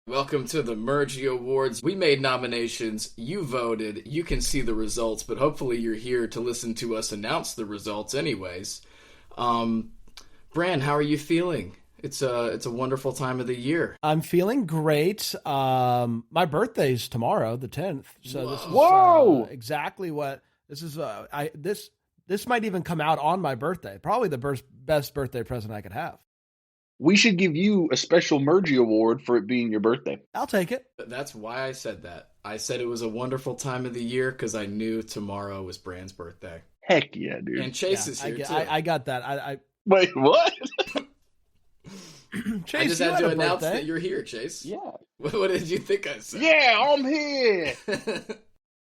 Welcome to the Mergy Awards. We made nominations, you voted, you can see the results, but hopefully you're here to listen to us announce the results anyways. Bran, how are you feeling? It's a wonderful time of the year. I'm feeling great. My birthday's tomorrow, the 10th. So this is exactly what this is. This might even come out on my birthday. Probably the best birthday present I could have. We should give you a special Mergy Award for it being your birthday. I'll take it. That's why I said that. I said it was a wonderful time of the year because I knew tomorrow was Bran's birthday. Heck yeah, dude. And Chase is here, too. I got that. Wait, what? Chase, I just had to announce birthday. that you're here, Chase. Yeah. What did you think I said? Yeah, I'm here.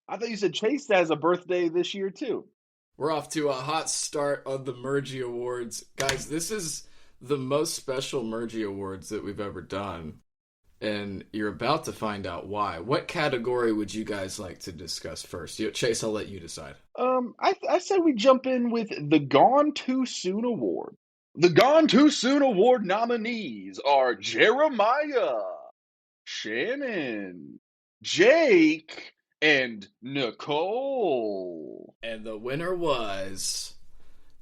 I thought you said Chase has a birthday this year, too. We're off to a hot start on the Mergy Awards. Guys, this is the most special Mergy Awards that we've ever done. And you're about to find out why. What category would you guys like to discuss first? Chase, I'll let you decide. I said we jump in with the Gone Too Soon Award. The Gone Too Soon Award nominees are Jeremiah, Shannon, Jake, and Nicole. And the winner was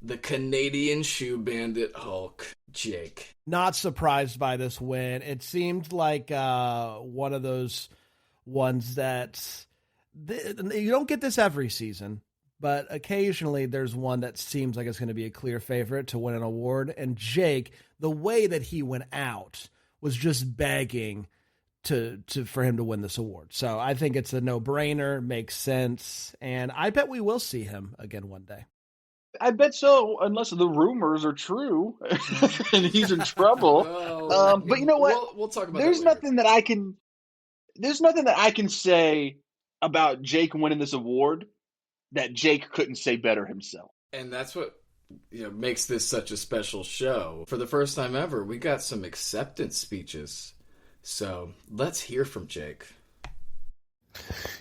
the Canadian Shoe Bandit Hulk, Jake. Not surprised by this win. It seemed like one of those ones that you don't get this every season, but occasionally there's one that seems like it's going to be a clear favorite to win an award. And Jake, the way that he went out was just begging for him to win this award. So I think it's a no-brainer, makes sense, and I bet we will see him again one day. I bet so, unless the rumors are true and he's in trouble. But you know what? We'll talk about There's that later. There's nothing that I can say about Jake winning this award that Jake couldn't say better himself. And that's what makes this such a special show. For the first time ever, we got some acceptance speeches. So let's hear from Jake.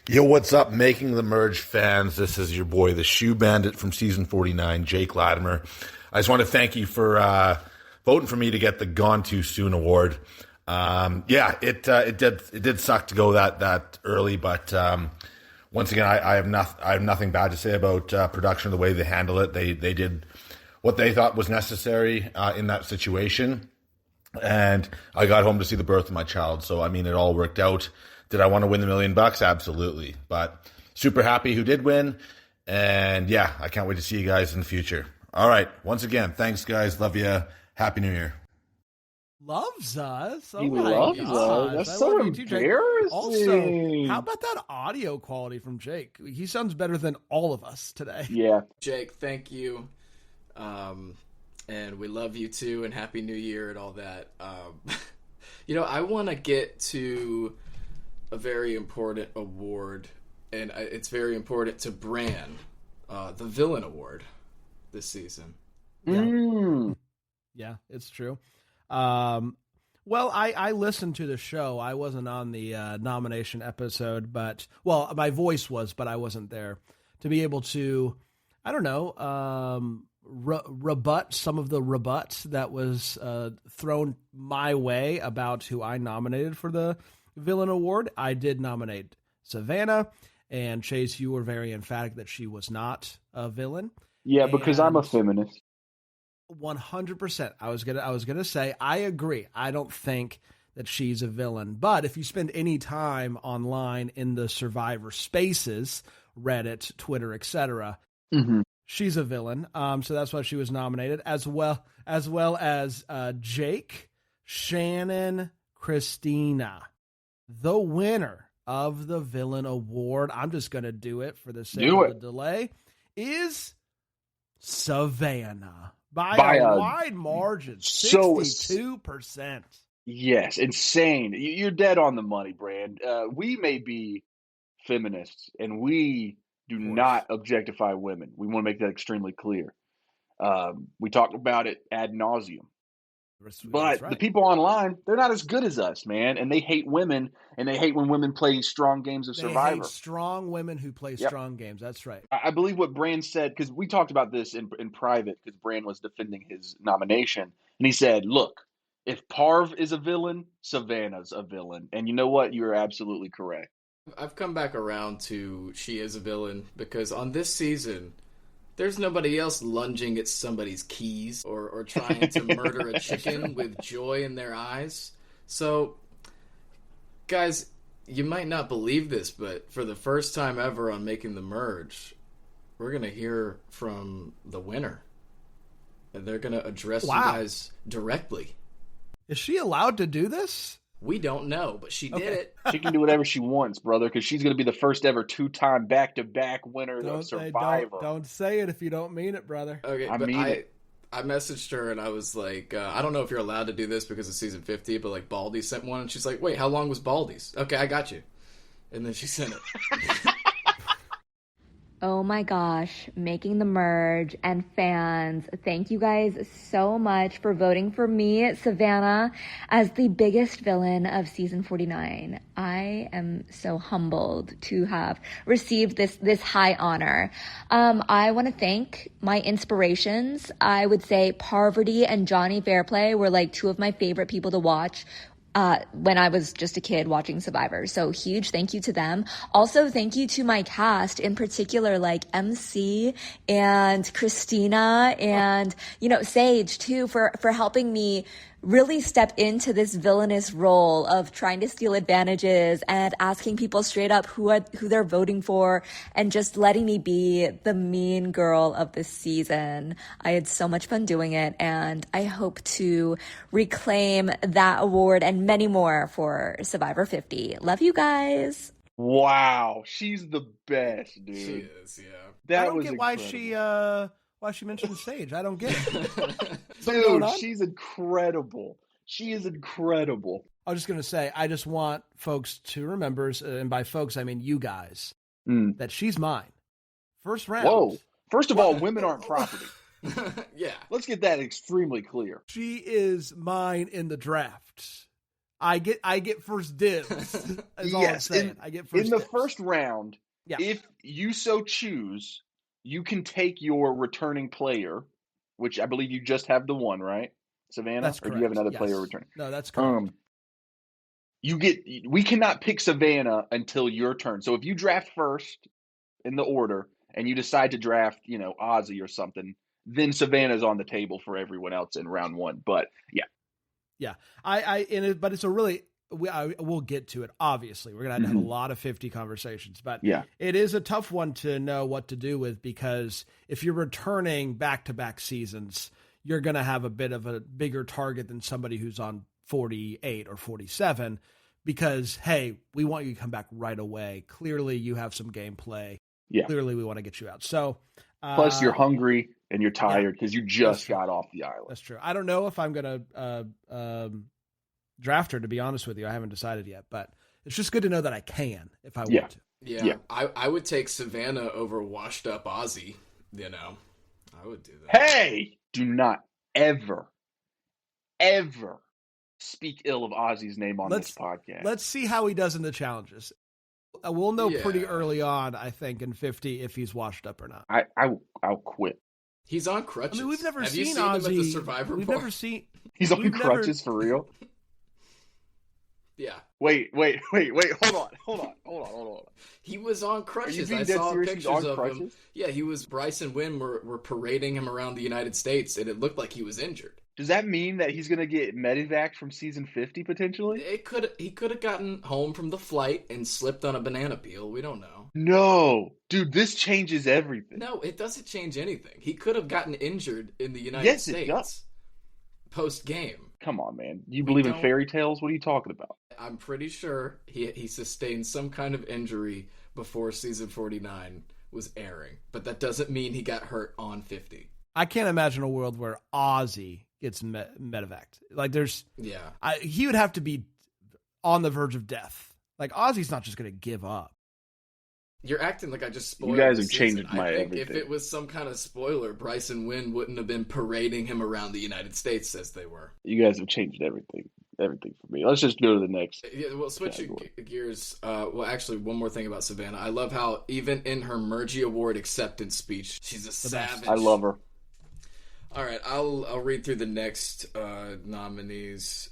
Yo, what's up, Making the Merge fans? This is your boy, the Shoe Bandit from season 49, Jake Latimer. I just want to thank you for voting for me to get the Gone Too Soon award. It did suck to go that early, but once again, I have nothing bad to say about production, the way they handle it. They did what they thought was necessary in that situation, and I got home to see the birth of my child. So I mean, it all worked out. Did I want to win the $1 million? Absolutely. But super happy who did win. And yeah, I can't wait to see you guys in the future. All right. Once again, thanks, guys. Love you. Happy New Year. Loves us. Oh He my loves gosh. us. That's I so love you too, Jake. embarrassing. Also, how about that audio quality from Jake? He sounds better than all of us today. Yeah. Jake, thank you. And we love you too, and Happy New Year and all that. I want to get to a very important award, and it's very important to Bran, the Villain Award this season. Yeah, it's true. Well, I listened to the show. I wasn't on the nomination episode, my voice was, but I wasn't there to be able to, I don't know, rebut some of the rebuts that was thrown my way about who I nominated for the Villain Award. I did nominate Savannah, and Chase, you were very emphatic that she was not a villain. Yeah, because I'm a feminist. 100%. I was gonna say I agree. I don't think that she's a villain, but if you spend any time online in the Survivor spaces, Reddit, Twitter, etc., she's a villain. So that's why she was nominated, as well as Jake, Shannon, Christina. The winner of the Villain Award, I'm just going to do it for the sake of the delay, is Savannah by a wide margin, 62%. Yes, insane. You're dead on the money, Brand. We may be feminists, and we do not objectify women. We want to make that extremely clear. We talk about it ad nauseum. But the people online, they're not as good as us, man. And they hate women, and they hate when women play strong games of Survivor. They hate strong women who play strong games. That's right. I believe what Brand said, because we talked about this in private, because Brand was defending his nomination. And he said, look, If Parv is a villain, Savannah's a villain. And you know what? You're absolutely correct. I've come back around to she is a villain because on this season, there's nobody else lunging at somebody's keys or trying to murder a chicken with joy in their eyes. So, guys, you might not believe this, but for the first time ever on Making the Merge, we're going to hear from the winner. And they're going to address you guys directly. Is she allowed to do this? We don't know, but she did it. She can do whatever she wants, brother, because she's going to be the first ever 2-time back-to-back winner of Survivor. Don't say it if you don't mean it, brother. Okay, I messaged her and I was like, I don't know if you're allowed to do this because of season 50, but like Baldy sent one and she's like, wait, how long was Baldy's? Okay, I got you. And then she sent it. Oh my gosh, Making the Merge and fans, thank you guys so much for voting for me, Savannah, as the biggest villain of season 49. I am so humbled to have received this high honor. I want to thank my inspirations. I would say Parvati and Johnny Fairplay were like two of my favorite people to watch when I was just a kid watching Survivor. So huge thank you to them. Also, thank you to my cast, in particular, like MC and Christina and, Sage too, for helping me really step into this villainous role of trying to steal advantages and asking people straight up who they're voting for and just letting me be the mean girl of this season. I had so much fun doing it, and I hope to reclaim that award and many more for Survivor 50. Love you guys. Wow, she's the best, dude. She is, yeah. That I don't was get incredible. why she mentioned Sage. I don't get it. Dude, she's incredible. She is incredible. I was just going to say, I just want folks to remember, and by folks, I mean you guys, that she's mine. First round. Whoa. First of all, women aren't property. Yeah. Let's get that extremely clear. She is mine in the draft. I get first dibs. Is all I'm saying. I get first in the dibs. first round, if you so choose, you can take your returning player, which I believe you just have the one, right, Savannah? That's correct. Or do you have another player returning? No, that's correct. We cannot pick Savannah until your turn. So if you draft first in the order and you decide to draft, Ozzy or something, then Savannah's on the table for everyone else in round one. But yeah, but it's a really, we'll get to it. Obviously, we're gonna have a lot of 50 conversations, but it is a tough one to know what to do with, because if you're returning back-to-back seasons, you're gonna have a bit of a bigger target than somebody who's on 48 or 47, because hey, we want you to come back right away. Clearly, you have some gameplay. Yeah. Clearly, we want to get you out. So, plus you're hungry and you're tired because you just got off the island. That's true. I don't know if I'm gonna draft her, to be honest with you. I haven't decided yet, but it's just good to know that I can if I want to. Yeah. I would take Savannah over washed up Ozzy. I would do that. Hey, do not ever speak ill of Ozzy's name on this podcast. Let's see how he does in the challenges. We'll know pretty early on, I think, in 50 if he's washed up or not. I'll quit. He's on crutches. I mean, we've never Have seen you seen Ozzy. him at the Survivor We've bar? never seen. He's on crutches for real. Yeah. Wait. Hold on. He was on crutches. I saw pictures of him. Yeah, he was. Bryce and Wynn were parading him around the United States, and it looked like he was injured. Does that mean that he's going to get medevac from season 50 potentially? He could have gotten home from the flight and slipped on a banana peel. We don't know. No, dude, this changes everything. No, it doesn't change anything. He could have gotten injured in the United States. It does. Post game. Come on, man. You believe in fairy tales? What are you talking about? I'm pretty sure he sustained some kind of injury before season 49 was airing, but that doesn't mean he got hurt on 50. I can't imagine a world where Ozzy gets medevaced. Like he would have to be on the verge of death. Like Ozzy's not just going to give up. You're acting like I just spoiled. You guys have changed my everything. If it was some kind of spoiler, Bryce and Wynn wouldn't have been parading him around the United States as they were. You guys have changed everything for me. Let's just go to the next. Yeah, well, switching gears. Actually, one more thing about Savannah. I love how even in her Mergy Award acceptance speech, she's a savage. I love her. All right, I'll read through the next nominees.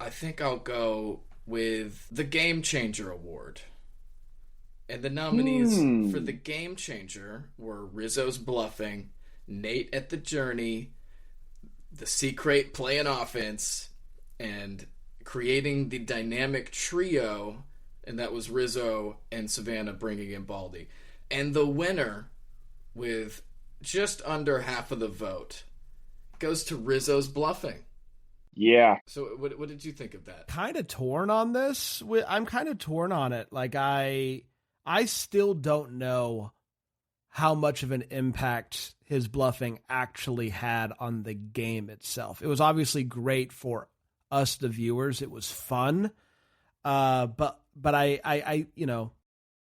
I think I'll go with the Game Changer Award. And the nominees for the Game Changer were Rizzo's bluffing, Nate at the Journey, the Secret playing offense, and creating the dynamic trio, and that was Rizzo and Savannah bringing in Baldy. And the winner, with just under half of the vote, goes to Rizzo's bluffing. Yeah. So what did you think of that? Kind of torn on this. I'm kind of torn on it. Like I still don't know how much of an impact his bluffing actually had on the game itself. It was obviously great for us, the viewers. It was fun. But I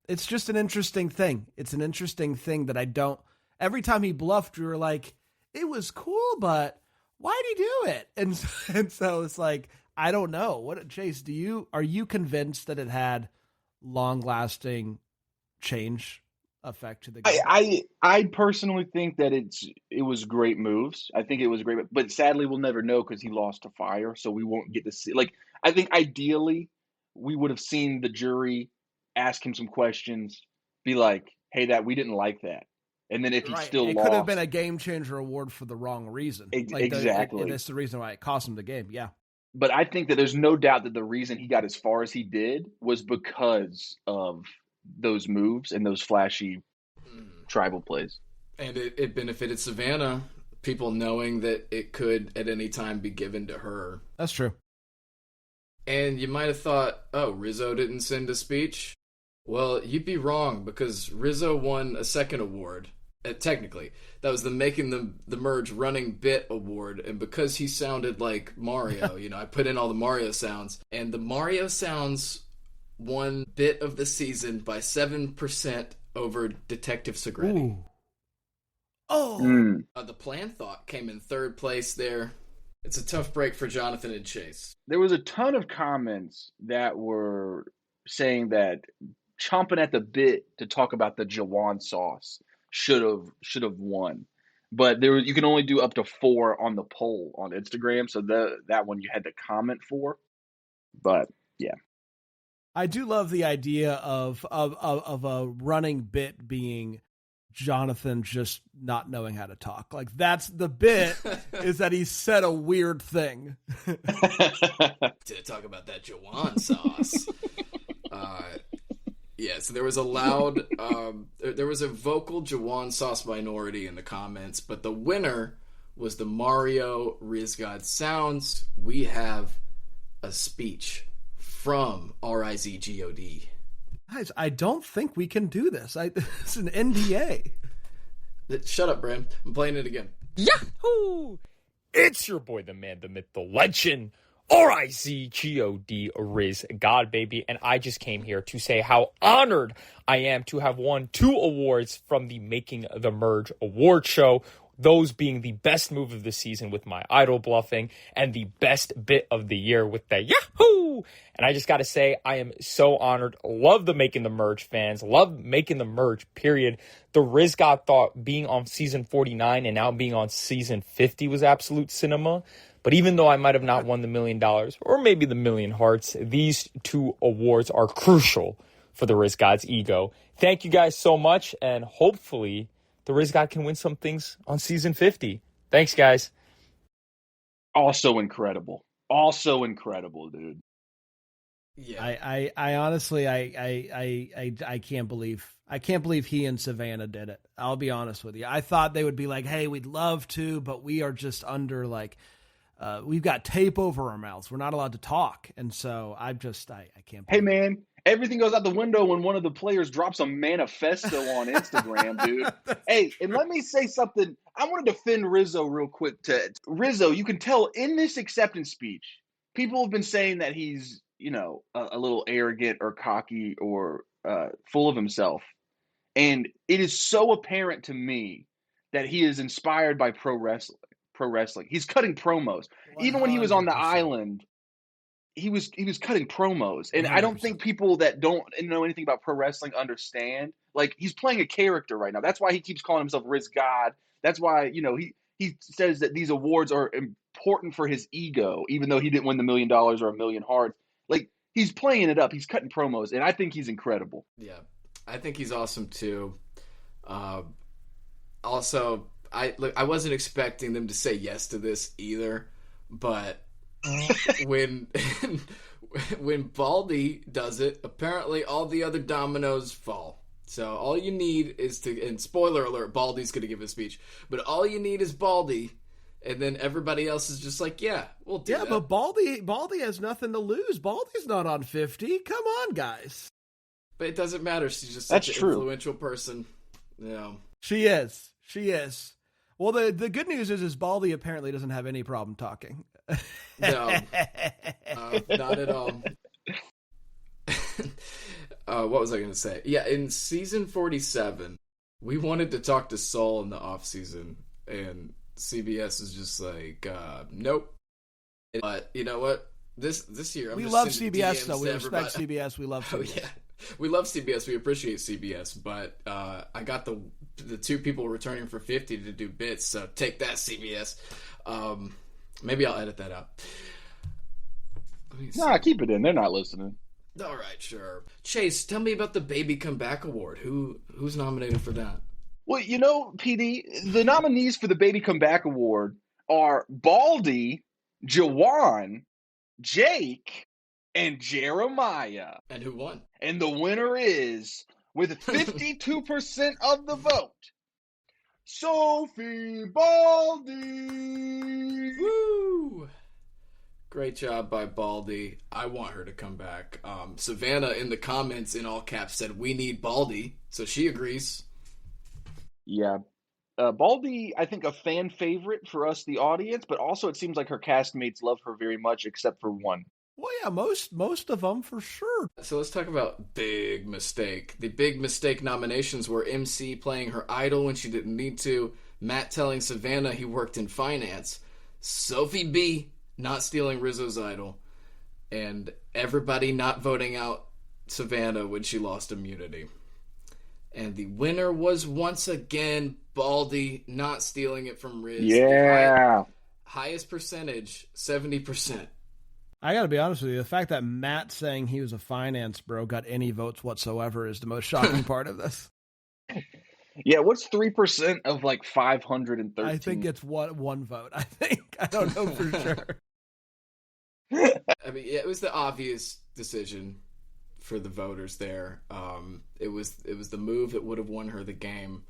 it's just an interesting thing. It's an interesting thing that every time he bluffed, we were like, it was cool, but why'd he do it? And so it's like, I don't know. What, Chase, are you convinced that it had long lasting change effect to the game? I personally think that it was great moves. I think it was great, but sadly we'll never know because he lost to Fire, so we won't get to see. Like, I think ideally we would have seen the jury ask him some questions, be like, "Hey, we didn't like that," and then if he still it lost, could have been a Game Changer award for the wrong reason. Exactly, that's the reason why it cost him the game. Yeah. But I think that there's no doubt that the reason he got as far as he did was because of those moves and those flashy tribal plays. And it benefited Savannah, people knowing that it could at any time be given to her. That's true. And you might have thought, oh, Rizzo didn't send a speech? Well, you'd be wrong, because Rizzo won a second award. Technically, that was the Making the Merge Running Bit Award, and because he sounded like Mario, I put in all the Mario sounds, and the Mario sounds won bit of the season by 7% over Detective Segretti. Ooh. Oh! The Plan Thought came in third place there. It's a tough break for Jonathan and Chase. There was a ton of comments that were saying that chomping at the bit to talk about the Jawan sauce should have won, but you can only do up to 4 on the poll on Instagram, so that one you had to comment for. But yeah, I do love the idea of a running bit being Jonathan just not knowing how to talk. Like, that's the bit is that he said a weird thing. To talk about that Jawan sauce. Yeah, so there was a loud, there was a vocal Jawan sauce minority in the comments, but the winner was the Mario Rizgod Sounds. We have a speech from RIZGOD. Guys, I don't think we can do this. It's an NDA. Shut up, Bram. I'm playing it again. Yahoo! It's your boy, the man, the myth, the legend, RIZGOD, Riz God, baby. And I just came here to say how honored I am to have won 2 awards from the Making the Merge award show. Those being the best move of the season with my idol bluffing and the best bit of the year with the Yahoo! And I just got to say, I am so honored. Love the Making the Merge fans. Love Making the Merge, period. The Riz God thought being on season 49 and now being on season 50 was absolute cinema. But even though I might have not won the $1 million or maybe the 1,000,000 hearts, these 2 awards are crucial for the Riz God's ego. Thank you guys so much, and hopefully the Riz God can win some things on season 50. Thanks, guys. Also incredible, dude. Yeah, I honestly, I can't believe he and Savannah did it. I'll be honest with you. I thought they would be like, hey, we'd love to, but we are just under we've got tape over our mouths. We're not allowed to talk. And so I can't. Hey, man, everything goes out the window when one of the players drops a manifesto on Instagram, dude. Hey, and let me say something. I want to defend Rizzo real quick. Rizzo, you can tell in this acceptance speech, people have been saying that he's, a little arrogant or cocky or full of himself. And it is so apparent to me that he is inspired by pro wrestling. He's cutting promos. 100%. Even when he was on the island, he was cutting promos. And 100%. I don't think people that don't know anything about pro wrestling understand. Like, he's playing a character right now. That's why he keeps calling himself Riz God. That's why, he says that these awards are important for his ego, even though he didn't win the $1 million or $1 million hearts. Like, he's playing it up. He's cutting promos, and I think he's incredible. Yeah, I think he's awesome too. Also, I wasn't expecting them to say yes to this either, but when Baldy does it, apparently all the other dominoes fall. So all you need is to, and spoiler alert, Baldy's going to give a speech, but all you need is Baldy, and then everybody else is just like, yeah, we'll do that. Yeah, but Baldy has nothing to lose. Baldy's not on 50. Come on, guys. But it doesn't matter. She's just such an influential person. Yeah. She is. Well, the good news is Baldy apparently doesn't have any problem talking. No, not at all. What was I going to say? Yeah, in season 47, we wanted to talk to Saul in the off season, and CBS is just like, nope. But you know what? This year, we love CBS though. We respect CBS. We love CBS. Oh, yeah. We love CBS. We appreciate CBS. But I got the two people returning for 50 to do bits. So take that, CBS. Maybe I'll edit that out. Nah, keep it in. They're not listening. All right, sure. Chase, tell me about the Baby Comeback Award. Who's nominated for that? Well, you know, PD, the nominees for the Baby Comeback Award are Baldy, Jawan, Jake, and Jeremiah. And who won? And the winner is, with 52% of the vote, Sophie Baldy. Woo! Great job by Baldy. I want her to come back. Savannah in the comments in all caps said, we need Baldy. So she agrees. Yeah. Baldy, I think, a fan favorite for us, the audience, but also it seems like her castmates love her very much, except for one. Well, yeah, most of them for sure. So let's talk about Big Mistake. The Big Mistake nominations were MC playing her idol when she didn't need to, Matt telling Savannah he worked in finance, Sophie B not stealing Rizzo's idol, and everybody not voting out Savannah when she lost immunity. And the winner was once again Baldy not stealing it from Riz. Yeah. Highest percentage, 70%. I got to be honest with you. The fact that Matt saying he was a finance bro got any votes whatsoever is the most shocking part of this. Yeah, what's 3% of like 513? I think it's one vote. I think. I don't know for sure. I mean, it was the obvious decision for the voters there. It was the move that would have won her the game,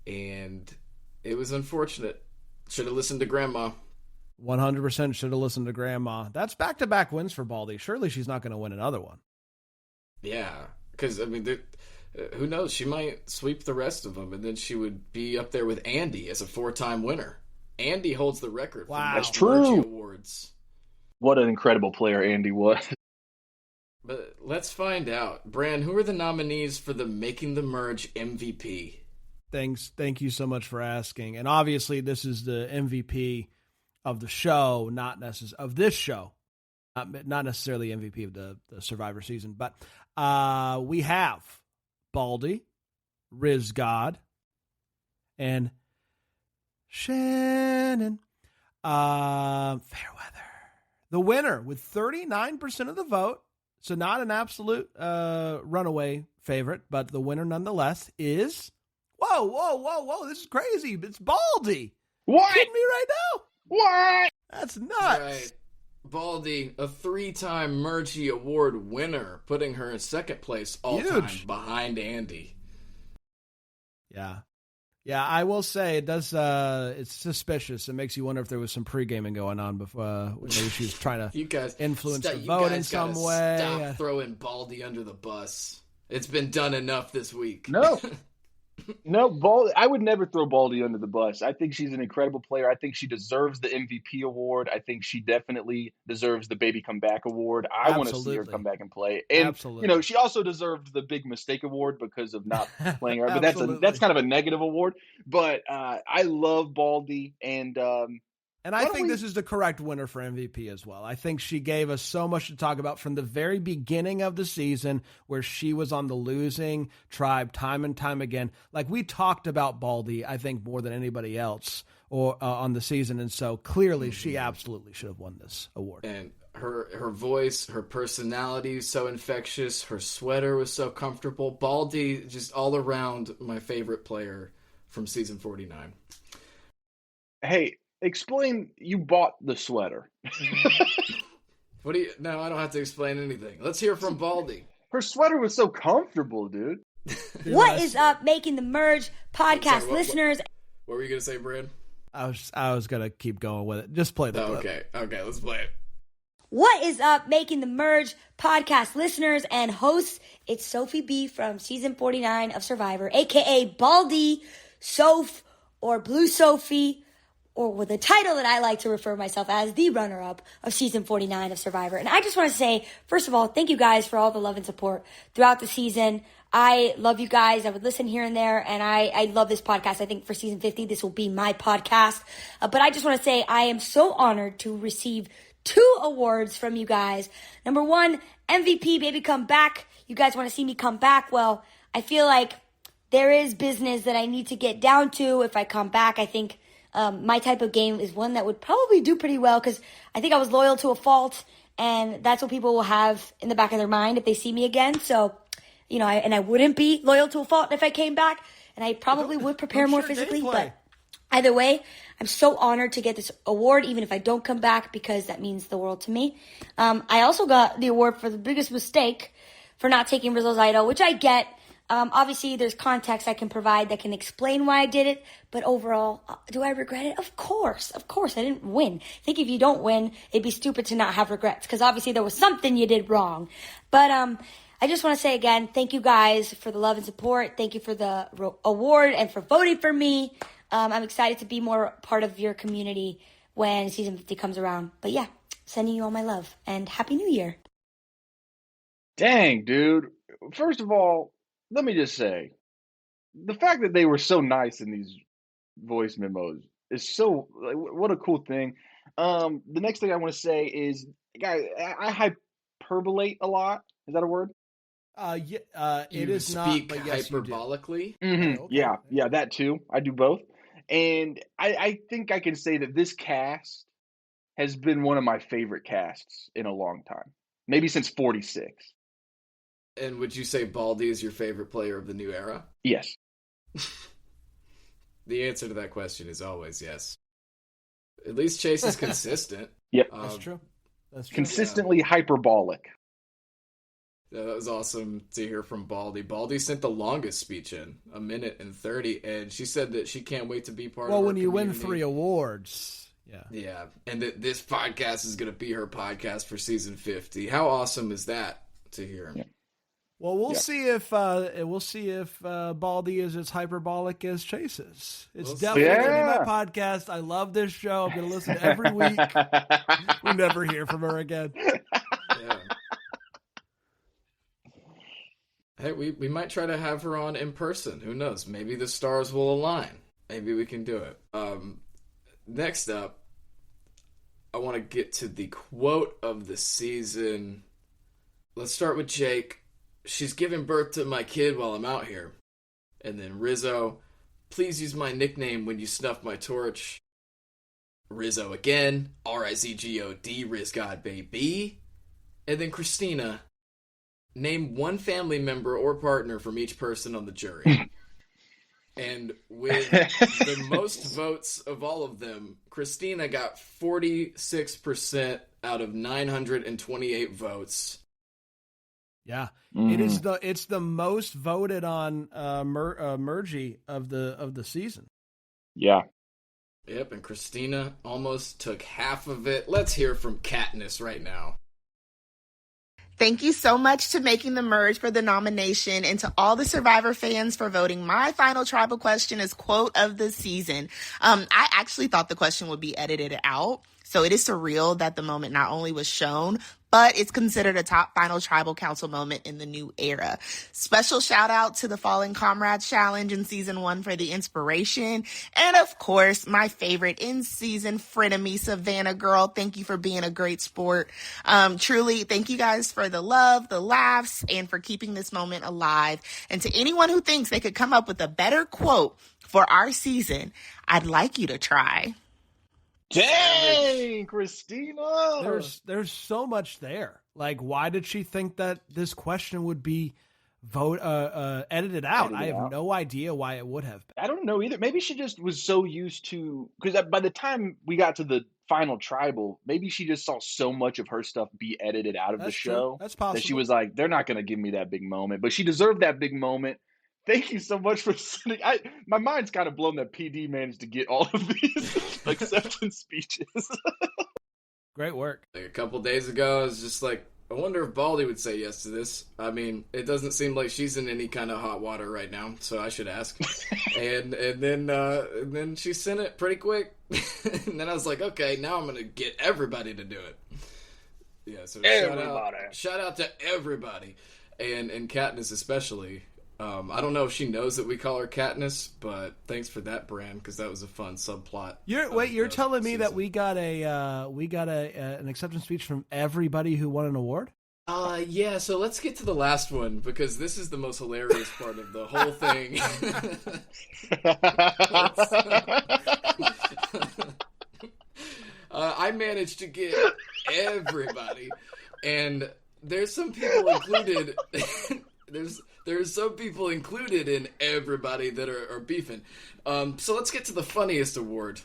and it was unfortunate. Should have listened to Grandma. 100% should have listened to Grandma. That's back-to-back wins for Baldy. Surely she's not going to win another one. Yeah, because I mean, who knows? She might sweep the rest of them, and then she would be up there with Andy as a 4-time winner. Andy holds the record for That's most true. Mergy Awards. What an incredible player Andy was. But let's find out. Bran, who are the nominees for the Making the Merge MVP? Thank you so much for asking. And obviously, this is the MVP of the show, not necessarily MVP of the Survivor season. But we have Baldy, Riz God, and Shannon Fairweather. The winner with 39% of the vote. So not an absolute runaway favorite, but the winner nonetheless is... Whoa. This is crazy. It's Baldy. What? You kidding me right now? What? That's nuts. Right. Baldy, a 3-time Mergy Award winner, putting her in second place all-time behind Andy. Yeah. Yeah, I will say it does. It's suspicious. It makes you wonder if there was some pre-gaming going on before. Maybe she was trying to influence the vote in some way. Stop throwing Baldy under the bus. It's been done enough this week. No, Baldy. I would never throw Baldy under the bus. I think she's an incredible player. I think she deserves the MVP award. I think she definitely deserves the Baby Comeback Award. I want to see her come back and play. And she also deserved the Big Mistake Award because of not playing her. But that's kind of a negative award. But I love Baldy, and I think this is the correct winner for MVP as well. I think she gave us so much to talk about from the very beginning of the season, where she was on the losing tribe time and time again. Like, we talked about Baldy, I think, more than anybody else or on the season, and so clearly she absolutely should have won this award. And her voice, her personality is so infectious. Her sweater was so comfortable. Baldy, just all around my favorite player from season 49. Hey, explain. You bought the sweater. What do you? No, I don't have to explain anything. Let's hear from Baldy. Her sweater was so comfortable, dude. What is up, Making the Merge podcast listeners? What were you gonna say, Brad? I was gonna keep going with it. Just play the clip. Okay, let's play it. What is up, Making the Merge podcast listeners and hosts? It's Sophie B from season 49 of Survivor, aka Baldy, Soph, or Blue Sophie, or with the title that I like to refer myself as, the runner-up of season 49 of Survivor. And I just want to say, first of all, thank you guys for all the love and support throughout the season. I love you guys. I would listen here and there, and I love this podcast. I think for season 50, this will be my podcast. But I just want to say I am so honored to receive 2 awards from you guys. Number 1, MVP, baby, come back. You guys want to see me come back? Well, I feel like there is business that I need to get down to if I come back. I think my type of game is one that would probably do pretty well because I think I was loyal to a fault, and that's what people will have in the back of their mind if they see me again. So, you know, I wouldn't be loyal to a fault if I came back, and I probably would prepare more physically, but either way, I'm so honored to get this award, even if I don't come back, because that means the world to me. I also got the award for the biggest mistake for not taking Rizzo's idol, which I get. Obviously, there's context I can provide that can explain why I did it, but overall, do I regret it? Of course, I didn't win. I think if you don't win, it'd be stupid to not have regrets, because obviously there was something you did wrong. But I just want to say again, thank you guys for the love and support. Thank you for the award and for voting for me. I'm excited to be more part of your community when season 50 comes around. But yeah, sending you all my love and Happy New Year. Dang, dude. First of all, let me just say, the fact that they were so nice in these voice memos is so, like, what a cool thing. The next thing I want to say is, guys, I hyperbolate a lot. Is that a word? It is speak not, but yes, hyperbolically. Mm-hmm. Okay. Yeah, that too. I do both. And I think I can say that this cast has been one of my favorite casts in a long time. Maybe since 46. And would you say Baldy is your favorite player of the new era? Yes. The answer to that question is always yes. At least Chase is consistent. Yep. That's true. That's true. Consistently hyperbolic. Yeah, that was awesome to hear from Baldy. Baldy sent the longest speech in, 1:30, and she said that she can't wait to be part of Well, our when you win community. 3 awards, yeah. Yeah, and that this podcast is going to be her podcast for season 50. How awesome is that to hear? Yeah. Well, we'll see if Baldy is as hyperbolic as Chase is. It's definitely going to be my podcast. I love this show. I'm going to listen every week. We never hear from her again. Yeah. Hey, we might try to have her on in person. Who knows? Maybe the stars will align. Maybe we can do it. Next up, I want to get to the quote of the season. Let's start with Jake. She's giving birth to my kid while I'm out here. And then Rizzo, please use my nickname when you snuff my torch. Rizzo again, R-I-Z-G-O-D, Rizgod baby. And then Christina, name one family member or partner from each person on the jury. And with the most votes of all of them, Christina got 46% out of 928 votes. Yeah, it's the most voted on Mergy of the season. Yeah. Yep, and Christina almost took half of it. Let's hear from Katniss right now. Thank you so much to Making the Merge for the nomination and to all the Survivor fans for voting my final tribal question as quote of the season. I actually thought the question would be edited out. So it is surreal that the moment not only was shown, but it's considered a top final tribal council moment in the new era. Special shout out to the Fallen Comrades Challenge in season 1 for the inspiration. And of course, my favorite in season frenemy, Savannah girl. Thank you for being a great sport. Truly, thank you guys for the love, the laughs, and for keeping this moment alive. And to anyone who thinks they could come up with a better quote for our season, I'd like you to try. Dang, Christina. There's so much there. Like, why did she think that this question would be edited out? I have no idea why it would have been. I don't know either. Maybe she just was so used to, because by the time we got to the final tribal, maybe she just saw so much of her stuff be edited out of the show. True. That's possible. That she was like, they're not going to give me that big moment. But she deserved that big moment. Thank you so much for sending. My mind's kind of blown that PD managed to get all of these acceptance speeches. Great work. Like a couple days ago, I was just like, I wonder if Baldy would say yes to this. I mean, it doesn't seem like she's in any kind of hot water right now, so I should ask. and then she sent it pretty quick. And then I was like, okay, now I'm gonna get everybody to do it. Yeah, so shout out to everybody, and Katniss especially. I don't know if she knows that we call her Katniss, but thanks for that, Bran, because that was a fun subplot. You're telling me that we got an acceptance speech from everybody who won an award? Yeah. So let's get to the last one because this is the most hilarious part of the whole thing. I managed to get everybody, and there's some people included. There's some people included in everybody that are beefing. So let's get to the funniest award.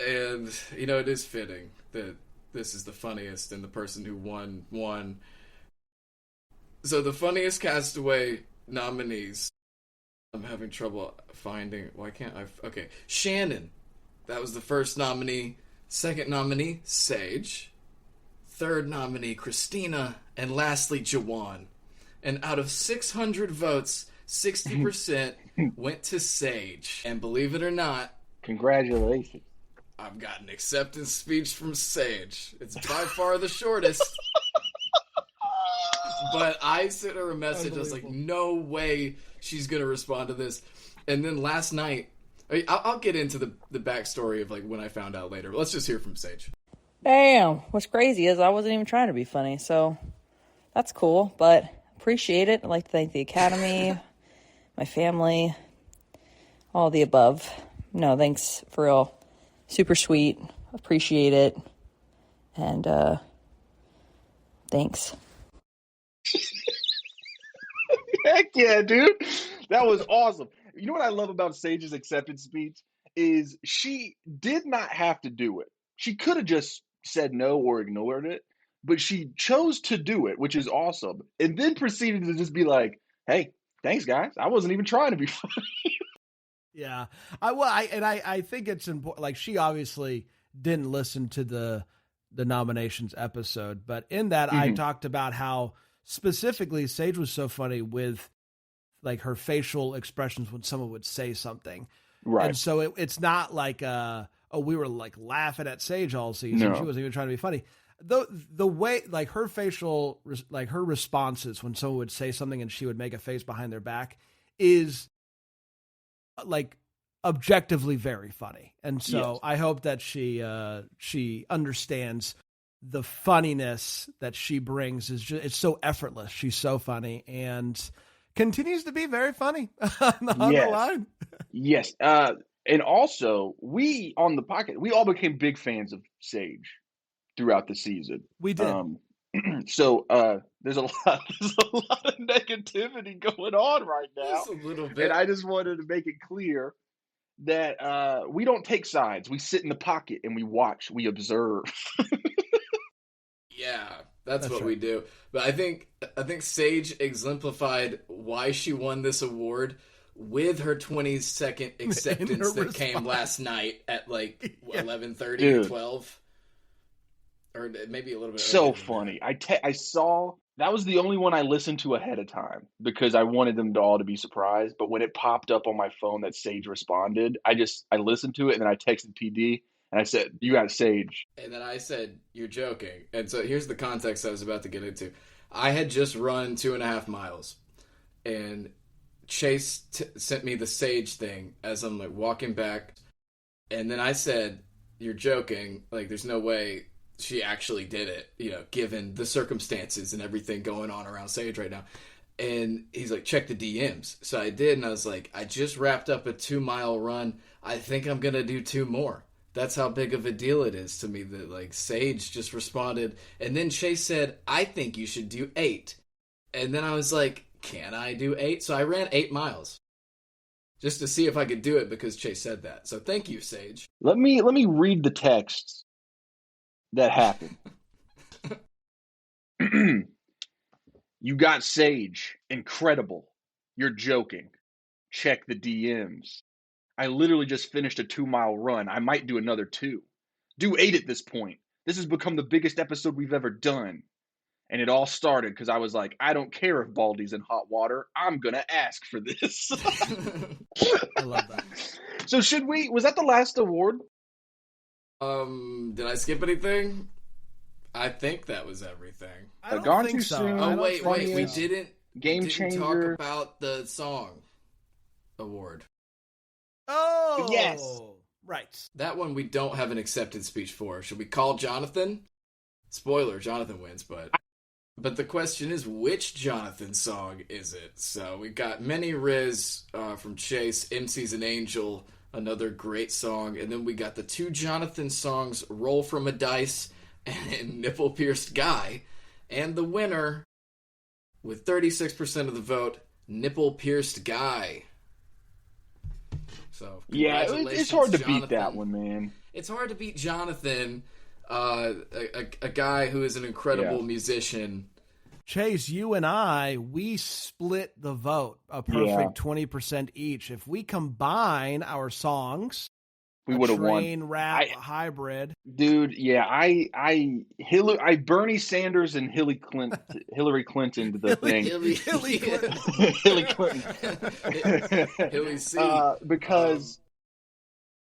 And, it is fitting that this is the funniest and the person who won. So the funniest Castaway nominees. I'm having trouble finding. Why can't I? Okay. Shannon. That was the first nominee. Second nominee, Sage. Third nominee, Christina. And lastly, Jawan. And out of 600 votes, 60% went to Sage. And believe it or not, congratulations. I've got an acceptance speech from Sage. It's by far the shortest. But I sent her a message. I was like, no way she's going to respond to this. And then last night, I'll get into the backstory of like when I found out later. But let's just hear from Sage. Damn. What's crazy is I wasn't even trying to be funny. So that's cool. But appreciate it. I'd like to thank the Academy, my family, all the above. No, thanks for real. Super sweet. Appreciate it. And thanks. Heck yeah, dude. That was awesome. You know what I love about Sage's acceptance speech is she did not have to do it. She could have just said no or ignored it. But she chose to do it, which is awesome. And then proceeded to just be like, hey, thanks, guys. I wasn't even trying to be funny. Yeah. I think it's important. Like, she obviously didn't listen to the nominations episode. But in that, I talked about how specifically Sage was so funny with, like, her facial expressions when someone would say something. Right. And so it's not like, we were, like, laughing at Sage all season. No. She wasn't even trying to be funny. The way, like, her facial, like, her responses when someone would say something and she would make a face behind their back is, like, objectively very funny. And so yes. I hope that she understands the funniness that she brings is just, it's so effortless. She's so funny and continues to be very funny on the line. Yes. And also, we on the pocket, we all became big fans of Sage throughout the season. We did. So there's a lot of negativity going on right now. Just a little bit. And I just wanted to make it clear that we don't take sides. We sit in the pocket and we watch, we observe. Yeah, that's what we do. But I think Sage exemplified why she won this award with her 20-second acceptance that came last night at like 11:30 or 12. Or maybe a little bit. So funny. I saw that was the only one I listened to ahead of time because I wanted them all to be surprised. But when it popped up on my phone that Sage responded, I listened to it and then I texted PD And I said, you got Sage. And then I said, you're joking. And so here's the context I was about to get into. I had just run 2.5 miles, and Chase sent me the Sage thing as I'm like walking back. And then I said, you're joking. Like, there's no way she actually did it, you know, given the circumstances and everything going on around Sage right now. And he's like, check the DMs. So I did, and I was like, I just wrapped up a 2-mile run. I think I'm going to do 2 more. That's how big of a deal it is to me that, like, Sage just responded. And then Chase said, I think you should do 8. And then I was like, can I do 8? So I ran 8 miles just to see if I could do it because Chase said that. So thank you, Sage. Let me read the texts that happened. You got Sage. Incredible. You're joking. Check the DMs. I literally just finished a 2-mile run. I might do another 2. Do 8 at this point. This has become the biggest episode we've ever done. And it all started because I was like, I don't care if Baldy's in hot water. I'm going to ask for this. I love that. So was that the last award? Did I skip anything? I think that was everything. I don't Gone think Too so. Soon. I Oh, don't wait, think we so. didn't Game talk Changer. about the song award. Oh, Yes. Right. That one we don't have an accepted speech for. Should we call Jonathan? Spoiler, Jonathan wins, but the question is, which Jonathan song is it? So we got Many Riz from Chase, MC's an Angel, another great song, and then we got the 2 Jonathan songs, Roll from a Dice and Nipple Pierced Guy, and the winner, with 36% of the vote, Nipple Pierced Guy. So Yeah, it's hard to Jonathan. beat that one, man. It's hard to beat Jonathan, a guy who is an incredible musician. Chase, you and we split the vote, a perfect 20% each. If we combine our songs, We would have won. train rap hybrid. Dude, yeah, I Bernie Sanders and Hillary Clinton to the thing. Hilly Hillary Clinton. Hilly C. Because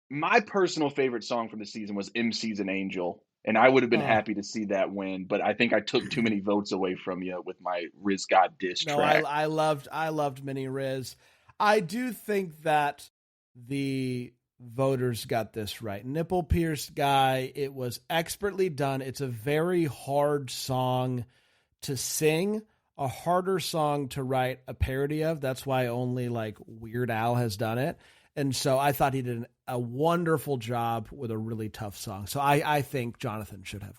my personal favorite song from the season was MC's an Angel, and I would have been happy to see that win, but I think I took too many votes away from you with my Riz God diss track. I loved Mini Riz. I do think that the voters got this right. Nipple Pierced Guy, it was expertly done. It's a very hard song to sing, a harder song to write a parody of. That's why only like Weird Al has done it. And so I thought he did a wonderful job with a really tough song. So I think Jonathan should have.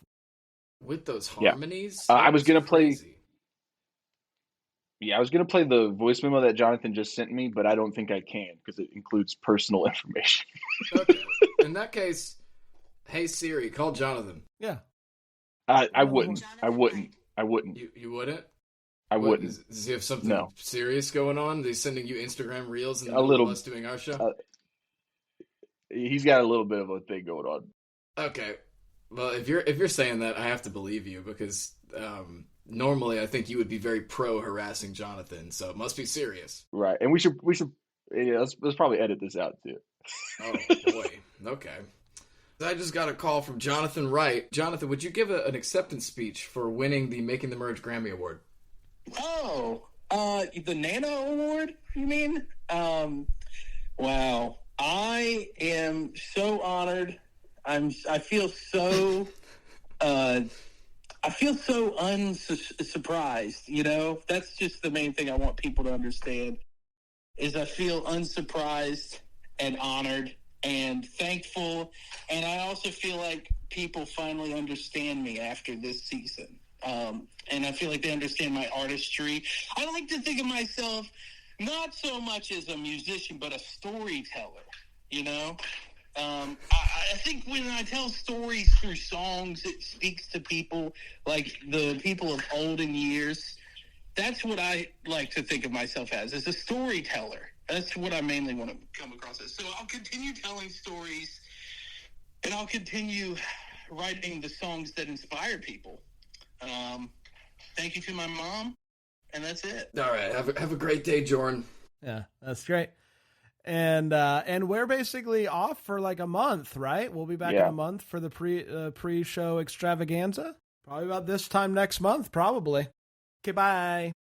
With those harmonies? I was going to play... crazy. Yeah, I was going to play the voice memo that Jonathan just sent me, but I don't think I can because it includes personal information. Okay. In that case, hey Siri, call Jonathan. Yeah. I wouldn't. You wouldn't? I wouldn't. Does he have something serious going on? Is he sending you Instagram reels and us doing our show? He's got a little bit of a thing going on. Okay. Well, if you're saying that, I have to believe you because normally I think you would be very pro harassing Jonathan, so it must be serious. Right, and we should let's probably edit this out too. Oh boy. Okay. I just got a call from Jonathan Wright. Jonathan, would you give an acceptance speech for winning the Making the Merge Grammy Award? Oh, the Nano Award, you mean? Wow. I am so honored. I feel so unsurprised, you know? That's just the main thing I want people to understand is I feel unsurprised and honored and thankful, and I also feel like people finally understand me after this season. And I feel like they understand my artistry. I like to think of myself not so much as a musician, but a storyteller, you know? I think when I tell stories through songs, it speaks to people, like the people of olden years. That's what I like to think of myself as a storyteller. That's what I mainly want to come across as. So I'll continue telling stories, and I'll continue writing the songs that inspire people. Thank you to my mom, and that's it. All right. Have a great day, Jordan. Yeah, that's great. And we're basically off for like a month, right? We'll be back in a month for the pre-show extravaganza. Probably about this time next month, probably. Okay, bye.